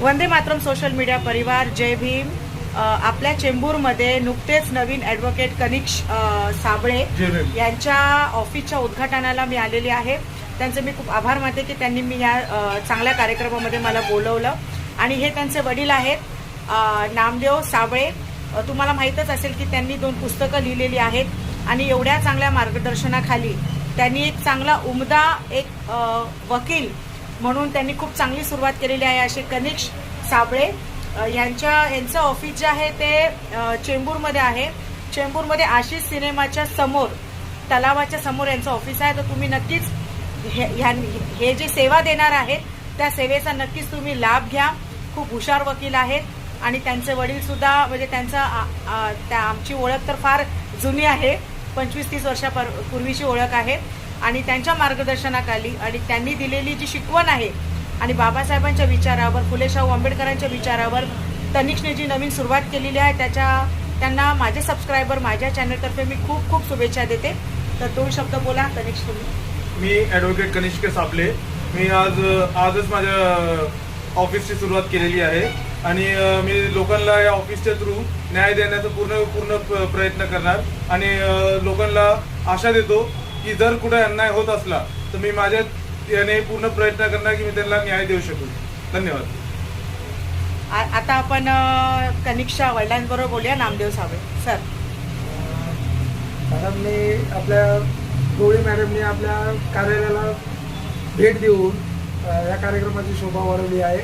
Vande Mataram social media परिवार, जय भीम। आपल्या चेंबूरमध्ये नुकतेच नवीन ॲडव्होकेट कनिष्क साबळे यांच्या ऑफिसच्या उद्घाटनाला मी आलेली आहे। त्यांचे मी खूप आभार मानते की त्यांनी मी या चांगल्या कार्यक्रमामध्ये मला बोलवलं। आणि हे त्यांचे वडील आहेत नामदेव साबळे। तुम्हाला माहीतच असेल की त्यांनी 2 पुस्तकं लिहिलेली आहेत आणि एवढ्या चांगल्या मार्गदर्शनाखाली त्यांनी एक चांगला उमदा एक वकील म्हणून त्यांनी खूप चांगली सुरुवात केलेली आहे। असे कनिष्क साबळे यांचं ऑफिस जे आहे ते चेंबूरमध्ये आहे। चेंबूरमध्ये आशिष सिनेमाच्या समोर, तलावाच्या समोर यांचं ऑफिस आहे। तर तुम्ही नक्कीच हे जे सेवा देणार आहेत त्या सेवेचा नक्कीच तुम्ही लाभ घ्या। खूप हुशार वकील आहेत आणि त्यांचे वडील सुद्धा म्हणजे त्या आमची ओळख तर फार जुनी आहे, 25-30 वर्षापूर्वीची ओळख आहे। आणि त्यांच्या मार्गदर्शनाखाली आणि त्यांनी दिलेली जी शिकवण आहे आणि बाबासाहेबांच्या विचारावर, फुले शाहू आंबेडकरांच्या विचारावर तनिष्कने जी नवीन सुरुवात केलेली आहे त्यांना माझे सबस्क्रायबर, माझ्या चॅनलतर्फे मी खूप खूप शुभेच्छा देते। तर 2 शब्द बोला तनिष्क तुम्ही। मी ॲडव्होकेट कनिष्क साबळे। मी आजच माझ्या ऑफिसची सुरुवात केलेली आहे आणि मी लोकांना या ऑफिसच्या थ्रू न्याय देण्याचा पूर्ण प्रयत्न करणार आणि लोकांना आशा देतो की जर कुठे अन्याय होत असला तर मी माझ्या याने पूर्ण प्रयत्न करणार की मी त्यांना न्याय देऊ शकू। धन्यवाद। आता आपण कनिष्कच्या वडिलांबरोबर बोलूया। नामदेव साबळे सर। मॅडमने आपल्या गवळी मॅडमने आपल्या कार्यालयाला भेट देऊन या कार्यक्रमाची शोभा वाढवली आहे।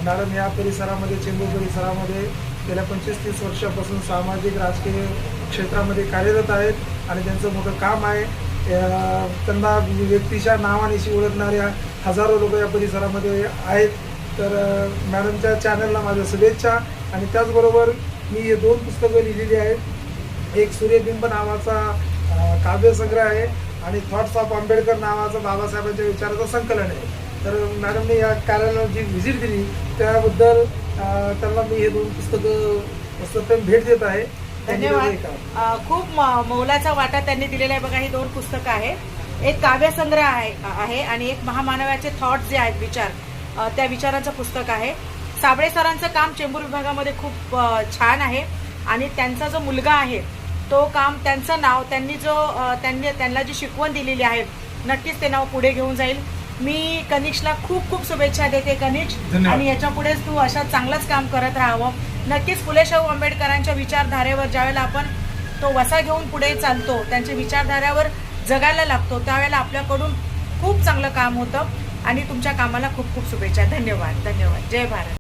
मॅडम या परिसरामध्ये, चेंबूर परिसरामध्ये गेल्या 25-30 वर्षापासून सामाजिक राजकीय क्षेत्रामध्ये कार्यरत आहेत आणि त्यांचं मोठं काम आहे। त्यांना व्यक्तीच्या नावानिशी ओळखणाऱ्या हजारो लोक या परिसरामध्ये आहेत। तर मॅडमच्या चॅनलला माझ्या शुभेच्छा। आणि त्याचबरोबर मी हे 2 पुस्तकं लिहिलेली आहेत। एक सूर्यबिंब नावाचा काव्यसंग्रह आहे आणि थॉट्स ऑफ आंबेडकर नावाचं बाबासाहेबांच्या विचाराचं संकलन आहे। तर मॅडमने या कार्यालयाला जी व्हिजिट दिली त्याबद्दल त्यांना मी हे 2 पुस्तकं भेट देत आहे। धन्यवाद। खूप मौलाचा वाटा त्यांनी दिलेला आहे। बघा, ही 2 पुस्तकं आहे। एक काव्यसंग्रह आहे आणि एक महामानवाचे थॉट्स जे आहेत, विचार, त्या विचारांचं पुस्तक आहे। साबळे सरांचं काम चेंबूर विभागामध्ये खूप छान आहे आणि त्यांचा जो मुलगा आहे तो काम, त्यांचं नाव, त्यांना जी शिकवण दिलेली आहे नक्कीच ते नाव पुढे घेऊन जाईल। मी कनिष्कला खूप खूप शुभेच्छा देते कनिष्क, आणि याच्या पुढेच तू अशा चांगलंच काम करत राहावं। नक्कीच फुले शाहू आंबेडकरांच्या विचारधारेवर ज्यावेळेला आपण तो वसा घेऊन पुढे चालतो, त्यांच्या विचारधारेवर जगायला लागतो, त्यावेळेला आपल्याकडून खूप चांगलं काम होतं आणि तुमच्या कामाला खूप खूप शुभेच्छा। धन्यवाद। धन्यवाद। जय भारत।